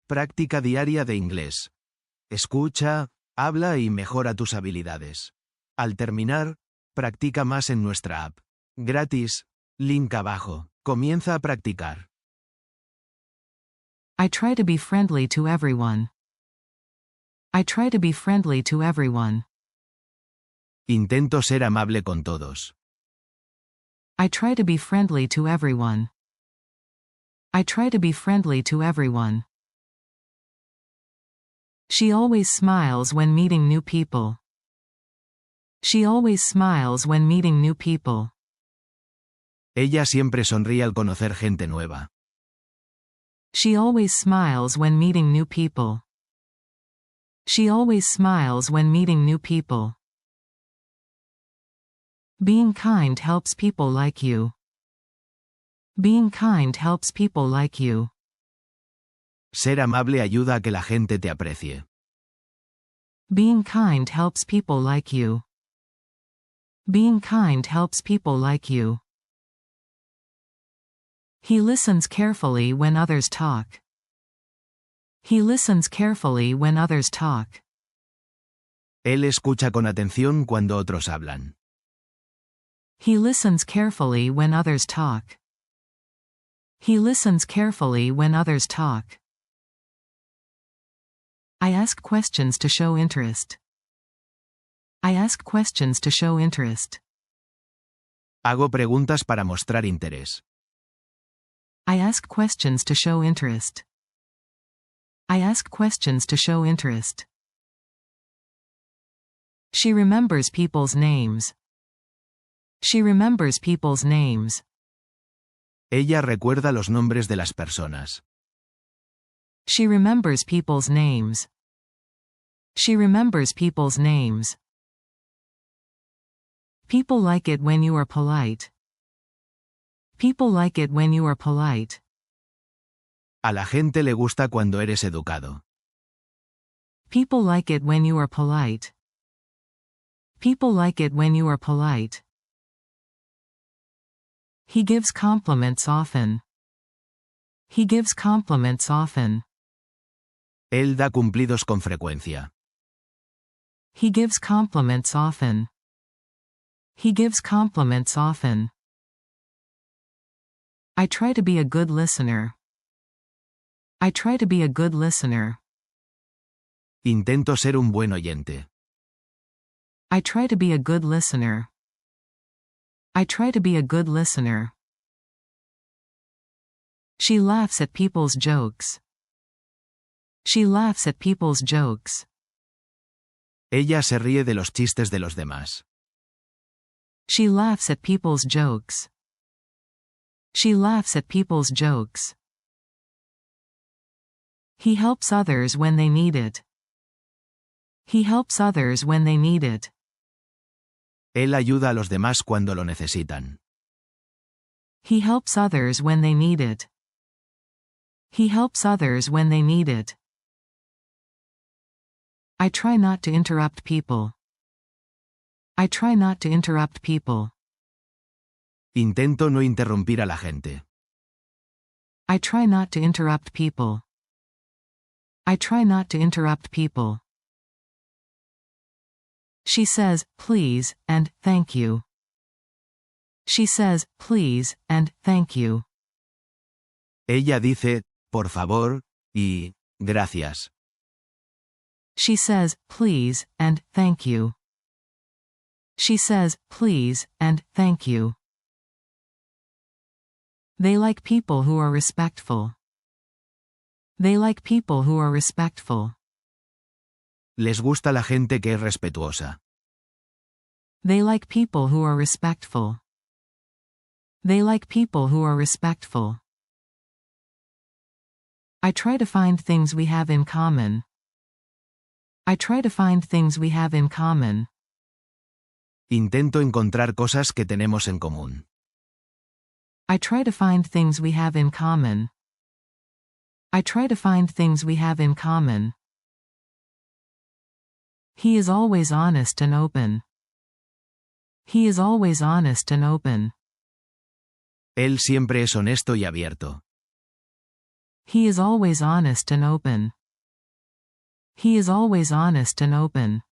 Práctica diaria de inglés. Escucha, habla y mejora tus habilidades. Al terminar, practica más en nuestra app. Gratis. Link abajo. Comienza a practicar. I try to be friendly to everyone. I try to be friendly to everyone. Intento ser amable con todos. I try to be friendly to everyone. I try to be friendly to everyone. She always smiles when meeting new people. She always smiles when meeting new people. Ella siempre sonríe al conocer gente nueva. She always smiles when meeting new people. She always smiles when meeting new people. Being kind helps people like you. Being kind helps people like you. Ser amable ayuda a que la gente te aprecie. Being kind helps people like you. Being kind helps people like you. He listens carefully when others talk. He listens carefully when others talk. Él escucha con atención cuando otros hablan. He listens carefully when others talk. He listens carefully when others talk. I ask questions to show interest. I ask questions to show interest. Hago preguntas para mostrar interés. I ask questions to show interest. I ask questions to show interest. She remembers people's names. She remembers people's names. Ella recuerda los nombres de las personas. She remembers people's names. She remembers people's names. People like it when you are polite. People like it when you are polite. A la gente le gusta cuando eres educado. People like it when you are polite. People like it when you are polite. He gives compliments often. He gives compliments often. Él da cumplidos con frecuencia. He gives compliments often. He gives compliments often. I try to be a good listener. I try to be a good listener. Intento ser un buen oyente. I try to be a good listener. I try to be a good listener. She laughs at people's jokes. She laughs at people's jokes. Ella se ríe de los chistes de los demás. She laughs at people's jokes. She laughs at people's jokes. He helps others when they need it. He helps others when they need it. Él ayuda a los demás cuando lo necesitan. He helps others when they need it. He helps others when they need it. I try not to interrupt people. I try not to interrupt people. Intento no interrumpir a la gente. I try not to interrupt people. I try not to interrupt people. She says, please, and thank you. She says, please, and thank you. Ella dice, por favor, y, gracias. She says, please, and thank you. She says, please, and thank you. They like people who are respectful. They like people who are respectful. Les gusta la gente que es respetuosa. They like people who are respectful. They like people who are respectful. I try to find things we have in common. I try to find things we have in common. Intento encontrar cosas que tenemos en común. I try to find things we have in common. I try to find things we have in common. He is always honest and open. He is always honest and open. Él siempre es honesto y abierto. He is always honest and open. He is always honest and open.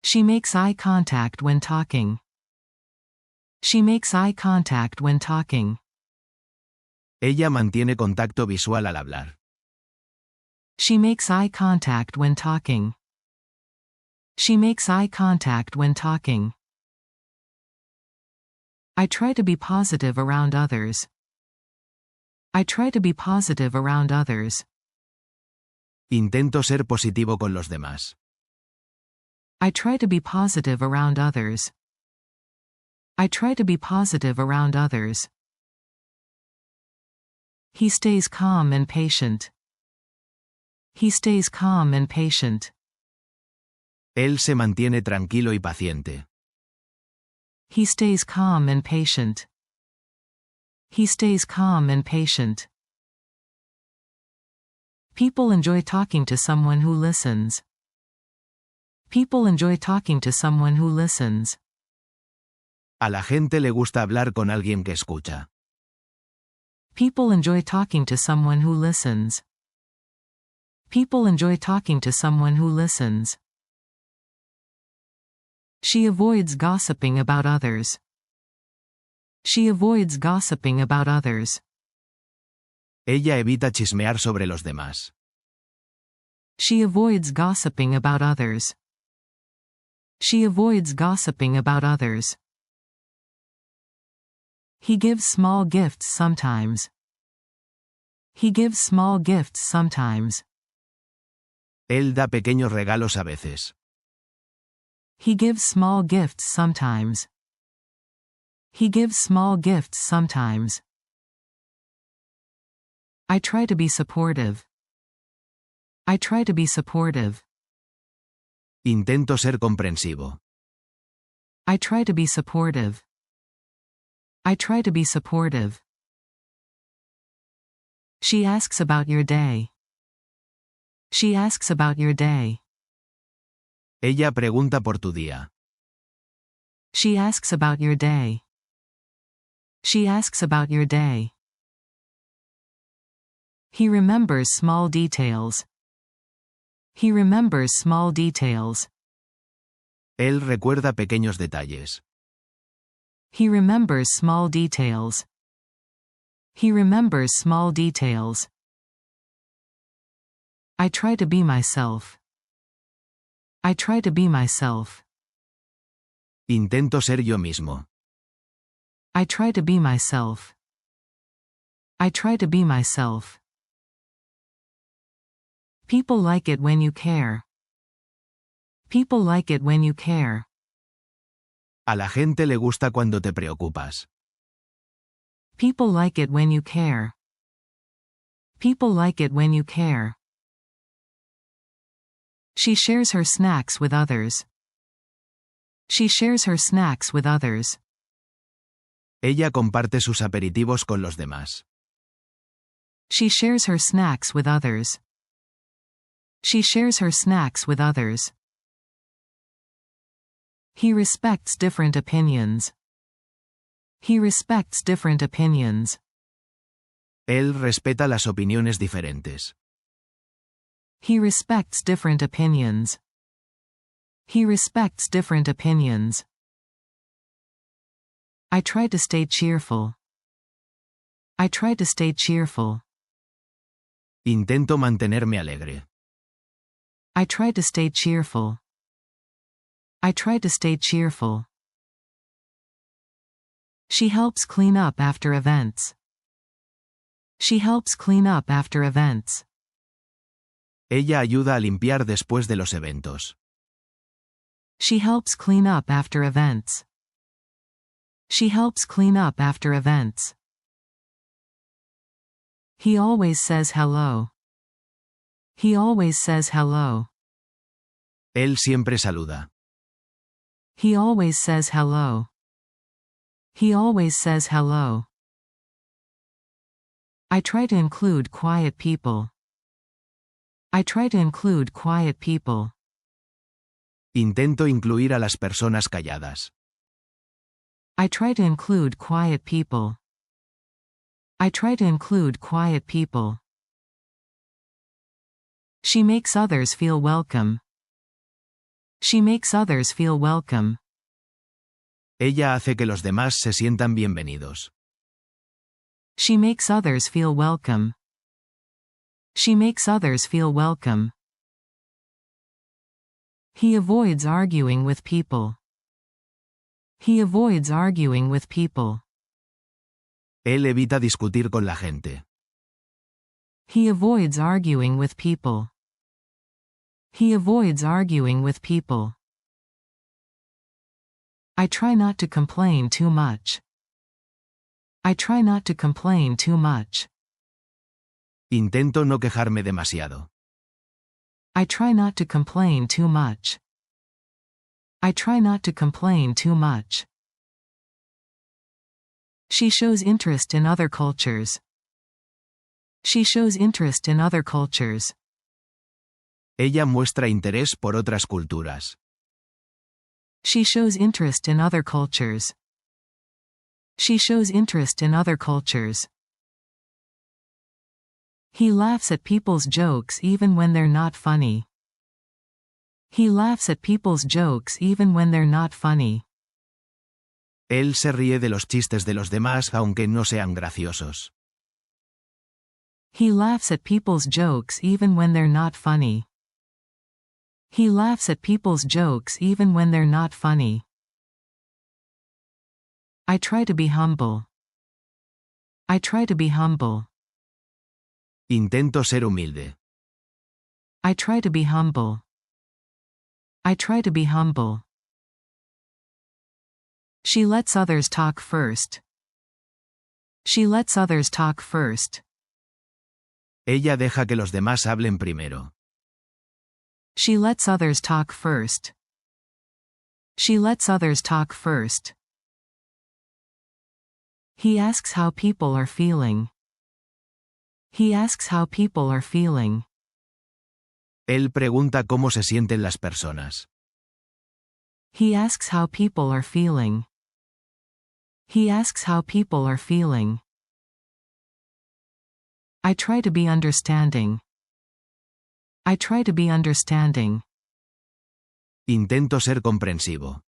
She makes eye contact when talking. She makes eye contact when talking. Ella mantiene contacto visual al hablar. She makes eye contact when talking. She makes eye contact when talking. I try to be positive around others. I try to be positive around others. Intento ser positivo con los demás. I try to be positive around others. I try to be positive around others. He stays calm and patient. He stays calm and patient. Él se mantiene tranquilo y paciente. He stays calm and patient. He stays calm and patient. People enjoy talking to someone who listens. People enjoy talking to someone who listens. A la gente le gusta hablar con alguien que escucha. People enjoy talking to someone who listens. People enjoy talking to someone who listens. She avoids gossiping about others. She avoids gossiping about others. Ella evita chismear sobre los demás. She avoids gossiping about others. She avoids gossiping about others. He gives small gifts sometimes. He gives small gifts sometimes. Él da pequeños regalos a veces. He gives small gifts sometimes. He gives small gifts sometimes. I try to be supportive. I try to be supportive. Intento ser comprensivo. I try to be supportive. I try to be supportive. She asks about your day. She asks about your day. Ella pregunta por tu día. She asks about your day. She asks about your day. He remembers small details. He remembers small details. Él recuerda pequeños detalles. He remembers small details. He remembers small details. I try to be myself. I try to be myself. Intento ser yo mismo. I try to be myself. I try to be myself. People like it when you care. People like it when you care. A la gente le gusta cuando te preocupas. People like it when you care. People like it when you care. She shares her snacks with others. She shares her snacks with others. Ella comparte sus aperitivos con los demás. She shares her snacks with others. She shares her snacks with others. He respects different opinions. He respects different opinions. Él respeta las opiniones diferentes. He respects different opinions. He respects different opinions. I try to stay cheerful. I try to stay cheerful. Intento mantenerme alegre. I try to stay cheerful. I try to stay cheerful. She helps clean up after events. She helps clean up after events. Ella ayuda a limpiar después de los eventos. She helps clean up after events. She helps clean up after events. He always says hello. He always says hello. Él siempre saluda. He always says hello. He always says hello. I try to include quiet people. I try to include quiet people. Intento incluir a las personas calladas. I try to include quiet people. I try to include quiet people. She makes others feel welcome. She makes others feel welcome. Ella hace que los demás se sientan bienvenidos. She makes others feel welcome. She makes others feel welcome. He avoids arguing with people. He avoids arguing with people. Él evita discutir con la gente. He avoids arguing with people. He avoids arguing with people. I try not to complain too much. I try not to complain too much. Intento no quejarme demasiado. I try not to complain too much. I try not to complain too much. She shows interest in other cultures. She shows interest in other cultures. Ella muestra interés por otras culturas. She shows interest in other cultures. She shows interest in other cultures. He laughs at people's jokes even when they're not funny. He laughs at people's jokes even when they're not funny. Él se ríe de los chistes de los demás aunque no sean graciosos. He laughs at people's jokes even when they're not funny. He laughs at people's jokes even when they're not funny. I try to be humble. I try to be humble. Intento ser humilde. I try to be humble. I try to be humble. She lets others talk first. She lets others talk first. Ella deja que los demás hablen primero. She lets others talk first. She lets others talk first. He asks how people are feeling. He asks how people are feeling. Él pregunta cómo se sienten las personas. He asks how people are feeling. He asks how people are feeling. I try to be understanding. I try to be understanding. Intento ser comprensivo.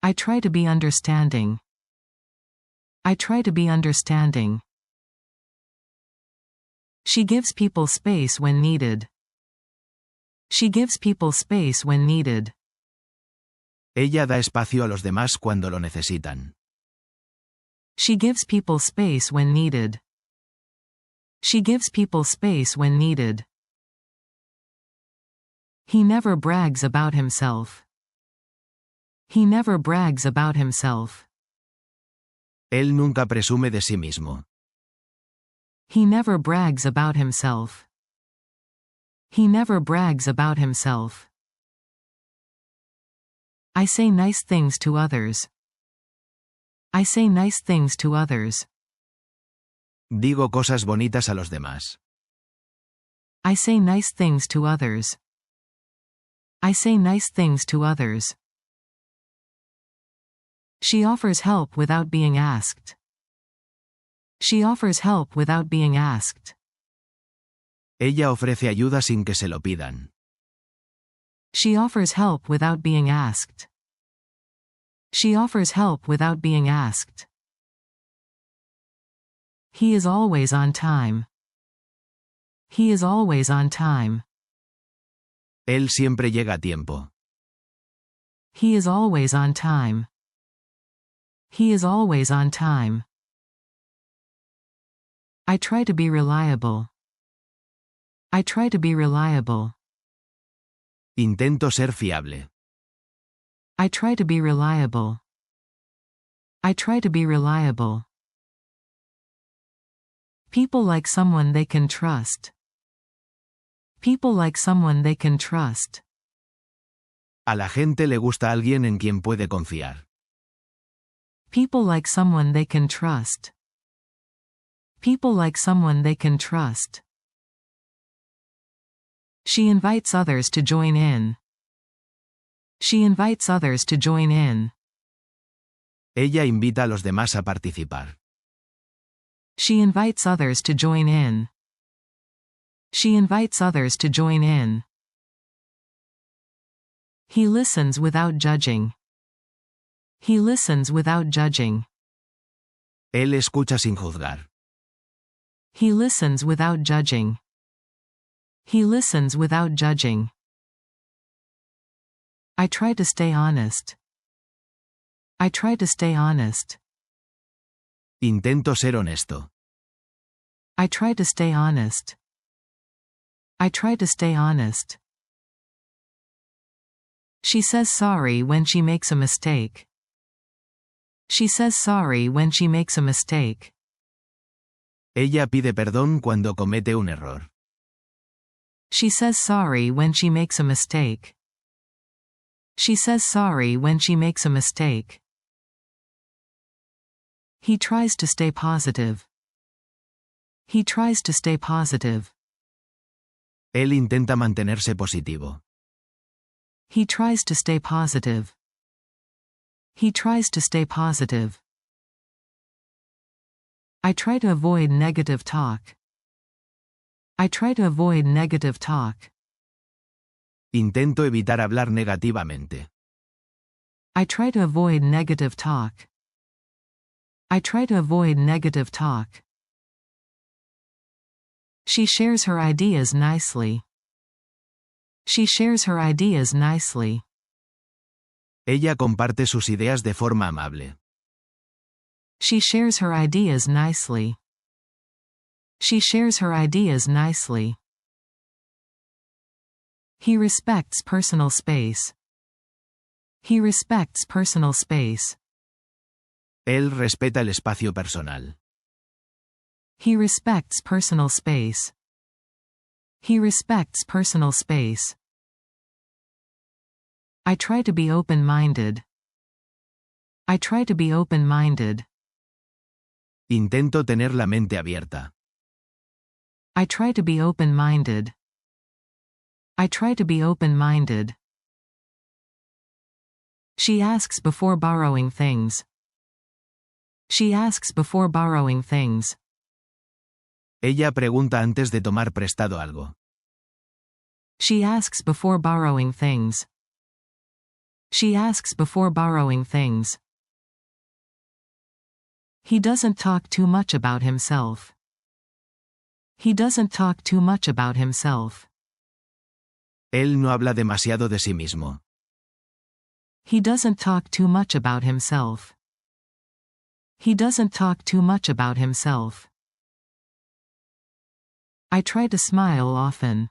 I try to be understanding. I try to be understanding. She gives people space when needed. She gives people space when needed. Ella da espacio a los demás cuando lo necesitan. She gives people space when needed. She gives people space when needed. He never brags about himself. He never brags about himself. Él nunca presume de sí mismo. He never brags about himself. He never brags about himself. I say nice things to others. I say nice things to others. Digo cosas bonitas a los demás. I say nice things to others. I say nice things to others. She offers help without being asked. She offers help without being asked. Ella ofrece ayuda sin que se lo pidan. She offers help without being asked. She offers help without being asked. He is always on time. He is always on time. Él siempre llega a tiempo. He is always on time. He is always on time. I try to be reliable. I try to be reliable. Intento ser fiable. I try to be reliable. I try to be reliable. People like someone they can trust. People like someone they can trust. A la gente le gusta alguien en quien puede confiar. People like someone they can trust. People like someone they can trust. She invites others to join in. She invites others to join in. Ella invita a los demás a participar. She invites others to join in. She invites others to join in. He listens without judging. He listens without judging. Él escucha sin juzgar. He listens without judging. He listens without judging. I try to stay honest. I try to stay honest. Intento ser honesto. I try to stay honest. I try to stay honest. She says sorry when she makes a mistake. She says sorry when she makes a mistake. Ella pide perdón cuando comete un error. She says sorry when she makes a mistake. She says sorry when she makes a mistake. He tries to stay positive. He tries to stay positive. Él intenta mantenerse positivo. He tries to stay positive. He tries to stay positive. I try to avoid negative talk. I try to avoid negative talk. Intento evitar hablar negativamente. I try to avoid negative talk. I try to avoid negative talk. She shares her ideas nicely. She shares her ideas nicely. Ella comparte sus ideas de forma amable. She shares her ideas nicely. She shares her ideas nicely. He respects personal space. He respects personal space. Él respeta el espacio personal. He respects personal space. He respects personal space. I try to be open-minded. I try to be open-minded. Intento tener la mente abierta. I try to be open-minded. I try to be open-minded. She asks before borrowing things. She asks before borrowing things. Ella pregunta antes de tomar prestado algo. She asks before borrowing things. She asks before borrowing things. He doesn't talk too much about himself. He doesn't talk too much about himself. Él no habla demasiado de sí mismo. He doesn't talk too much about himself. He doesn't talk too much about himself. I try to smile often.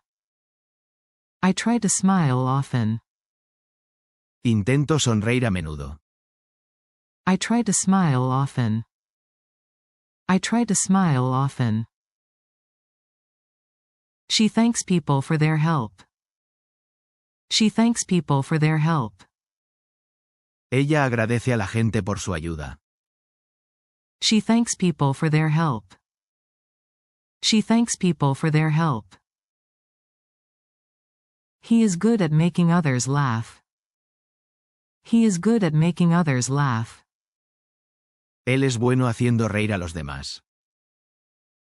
I try to smile often. Intento sonreír a menudo. I try to smile often. I try to smile often. She thanks people for their help. She thanks people for their help. Ella agradece a la gente por su ayuda. She thanks people for their help. She thanks people for their help. He is good at making others laugh. He is good at making others laugh. Él es bueno haciendo reír a los demás.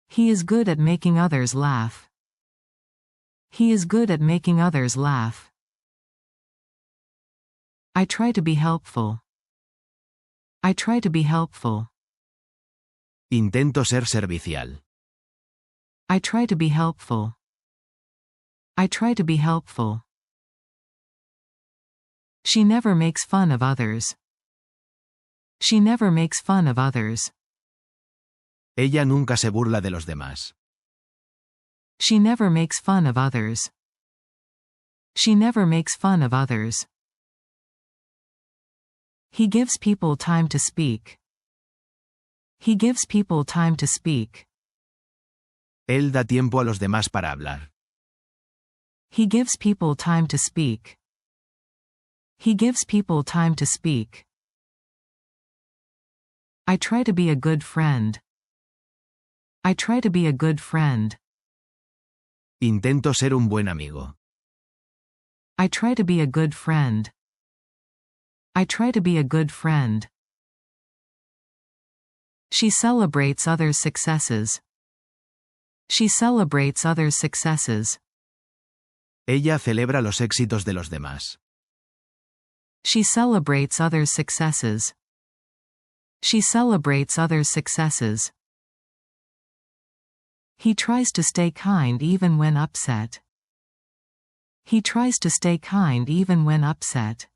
He is good at making others laugh. He is good at making others laugh. I try to be helpful. I try to be helpful. Intento ser servicial. I try to be helpful. I try to be helpful. She never makes fun of others. She never makes fun of others. Ella nunca se burla de los demás. She never makes fun of others. She never makes fun of others. He gives people time to speak. He gives people time to speak. Él da tiempo a los demás para hablar. He gives people time to speak. He gives people time to speak. I try to be a good friend. I try to be a good friend. Intento ser un buen amigo. I try to be a good friend. I try to be a good friend. She celebrates others' successes. She celebrates others' successes. Ella celebra los éxitos de los demás. She celebrates others' successes. She celebrates others' successes. He tries to stay kind even when upset. He tries to stay kind even when upset.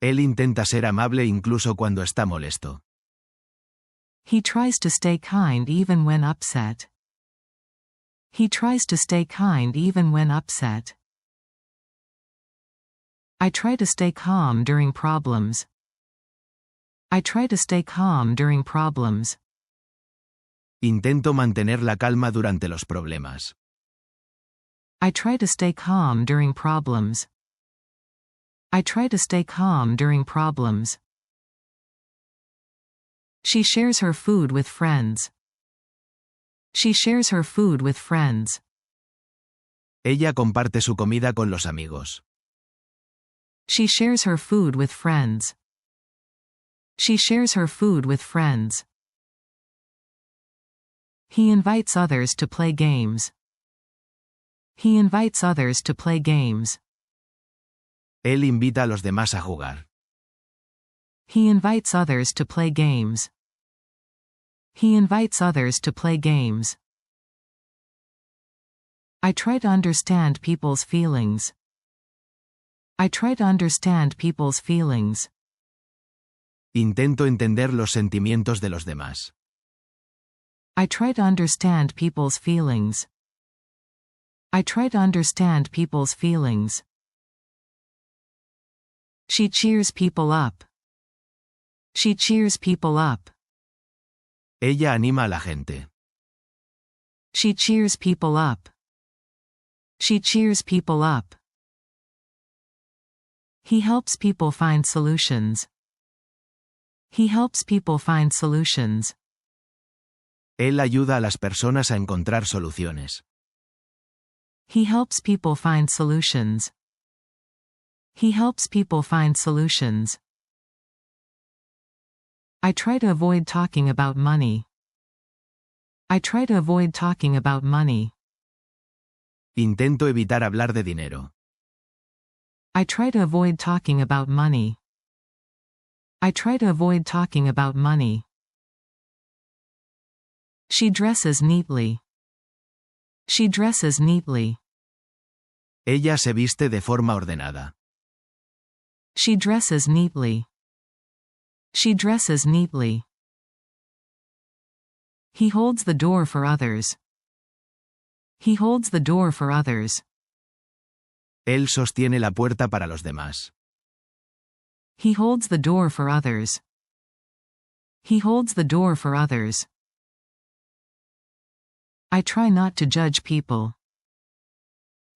Él intenta ser amable incluso cuando está molesto. He tries to stay kind even when upset. He tries to stay kind even when upset. I try to stay calm during problems. I try to stay calm during problems. Intento mantener la calma durante los problemas. I try to stay calm during problems. I try to stay calm during problems. She shares her food with friends. She shares her food with friends. Ella comparte su comida con los amigos. She shares her food with friends. She shares her food with friends. He invites others to play games. He invites others to play games. Él invita a los demás a jugar. He invites others to play games. He invites others to play games. I try to understand people's feelings. I try to understand people's feelings. Intento entender los sentimientos de los demás. I try to understand people's feelings. I try to understand people's feelings. She cheers people up. She cheers people up. Ella anima a la gente. She cheers people up. She cheers people up. He helps people find solutions. He helps people find solutions. Él ayuda a las personas a encontrar soluciones. He helps people find solutions. He helps people find solutions. I try to avoid talking about money. I try to avoid talking about money. Intento evitar hablar de dinero. I try to avoid talking about money. I try to avoid talking about money. She dresses neatly. She dresses neatly. Ella se viste de forma ordenada. She dresses neatly. She dresses neatly. He holds the door for others. He holds the door for others. Él sostiene la puerta para los demás. He holds the door for others. He holds the door for others. I try not to judge people.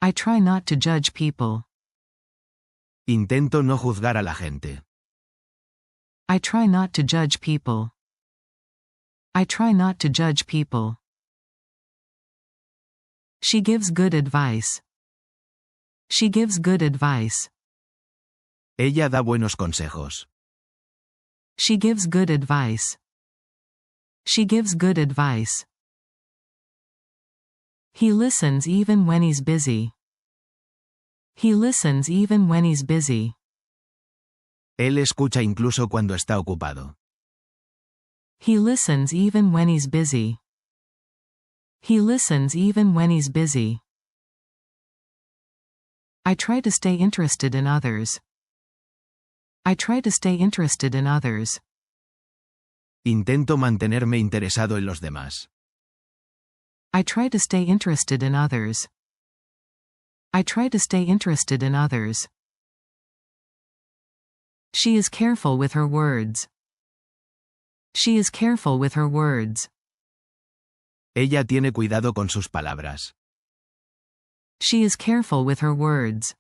I try not to judge people. Intento no juzgar a la gente. I try not to judge people. I try not to judge people. She gives good advice. She gives good advice. Ella da buenos consejos. She gives good advice. She gives good advice. He listens even when he's busy. He listens even when he's busy. Él escucha incluso cuando está ocupado. He listens even when he's busy. He listens even when he's busy. I try to stay interested in others. I try to stay interested in others. Intento mantenerme interesado en los demás. I try to stay interested in others. I try to stay interested in others. She is careful with her words. She is careful with her words. Ella tiene cuidado con sus palabras. She is careful with her words.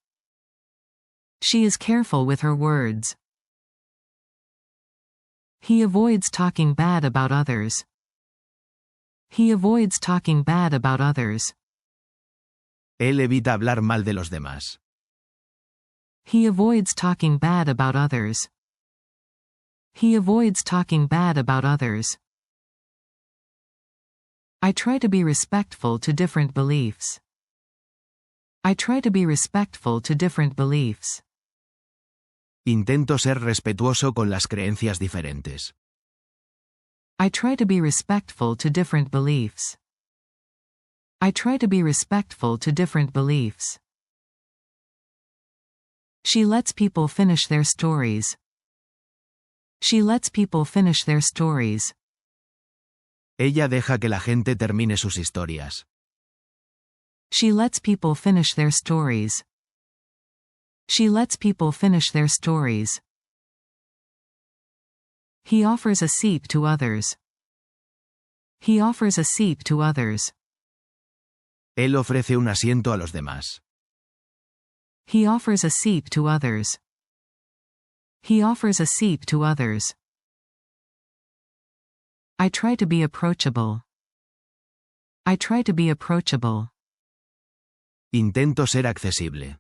She is careful with her words. He avoids talking bad about others. He avoids talking bad about others. Él evita hablar mal de los demás. He avoids talking bad about others. He avoids talking bad about others. I try to be respectful to different beliefs. I try to be respectful to different beliefs. Intento ser respetuoso con las creencias diferentes. I try to be respectful to different beliefs. I try to be respectful to different beliefs. She lets people finish their stories. She lets people finish their stories. Ella deja que la gente termine sus historias. She lets people finish their stories. She lets people finish their stories. He offers a seat to others. He offers a seat to others. Él ofrece un asiento a los demás. He offers a seat to others. He offers a seat to others. I try to be approachable. I try to be approachable. Intento ser accesible.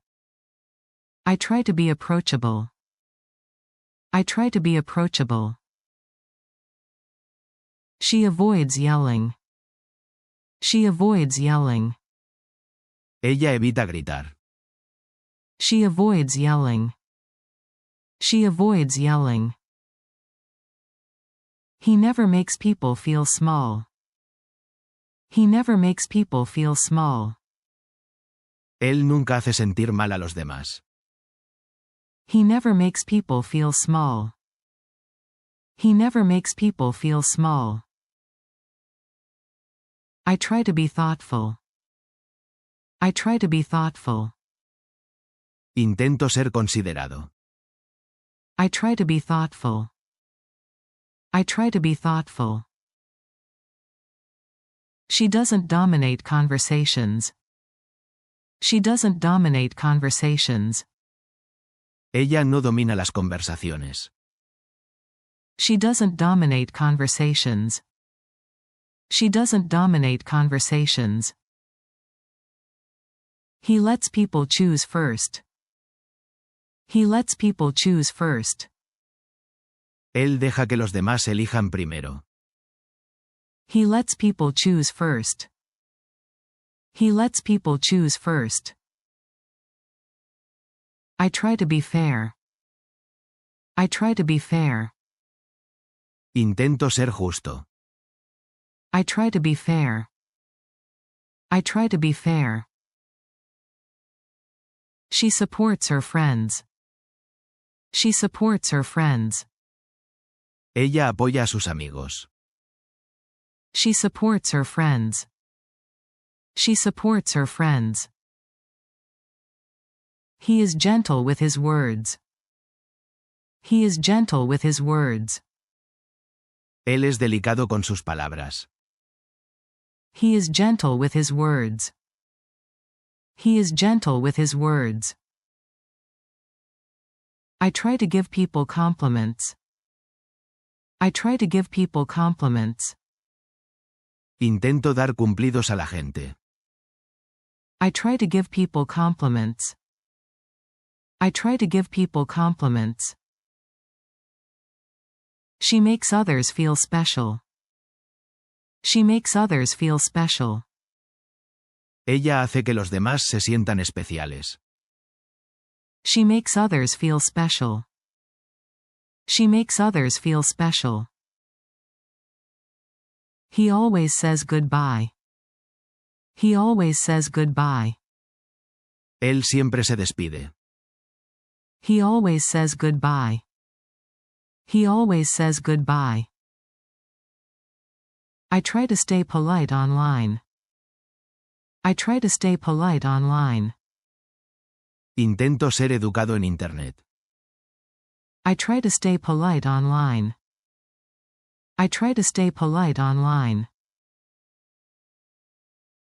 I try to be approachable. I try to be approachable. She avoids yelling. She avoids yelling. Ella evita gritar. She avoids yelling. She avoids yelling. He never makes people feel small. He never makes people feel small. Él nunca hace sentir mal a los demás. He never makes people feel small. He never makes people feel small. I try to be thoughtful. I try to be thoughtful. Intento ser considerado. I try to be thoughtful. I try to be thoughtful. She doesn't dominate conversations. She doesn't dominate conversations. Ella no domina las conversaciones. She doesn't dominate conversations. She doesn't dominate conversations. He lets people choose first. He lets people choose first. Él deja que los demás elijan primero. He lets people choose first. He lets people choose first. I try to be fair. I try to be fair. Intento ser justo. I try to be fair. I try to be fair. She supports her friends. She supports her friends. Ella apoya a sus amigos. She supports her friends. She supports her friends. He is gentle with his words. He is gentle with his words. Él es delicado con sus palabras. He is gentle with his words. He is gentle with his words. I try to give people compliments. I try to give people compliments. Intento dar cumplidos a la gente. I try to give people compliments. I try to give people compliments. She makes others feel special. She makes others feel special. Ella hace que los demás se sientan especiales. She makes others feel special. She makes others feel special. He always says goodbye. He always says goodbye. Él siempre se despide. He always says goodbye. He always says goodbye. I try to stay polite online. I try to stay polite online. Intento ser educado en Internet. I try to stay polite online. I try to stay polite online.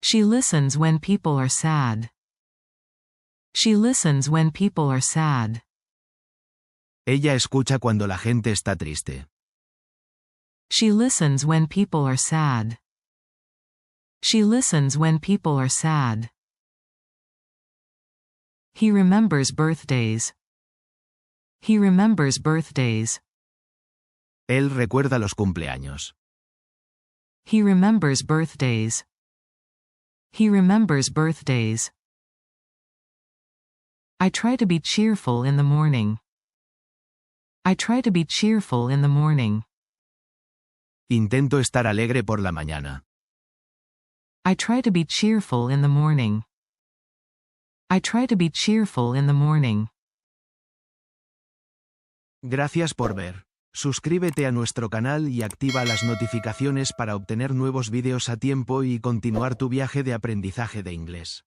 She listens when people are sad. She listens when people are sad. Ella escucha cuando la gente está triste. She listens when people are sad. She listens when people are sad. He remembers birthdays. He remembers birthdays. Él recuerda los cumpleaños. He remembers birthdays. He remembers birthdays. I try to be cheerful in the morning. I try to be cheerful in the morning. Intento estar alegre por la mañana. I try to be cheerful in the morning. I try to be cheerful in the morning. Gracias por ver. Suscríbete a nuestro canal y activa las notificaciones para obtener nuevos vídeos a tiempo y continuar tu viaje de aprendizaje de inglés.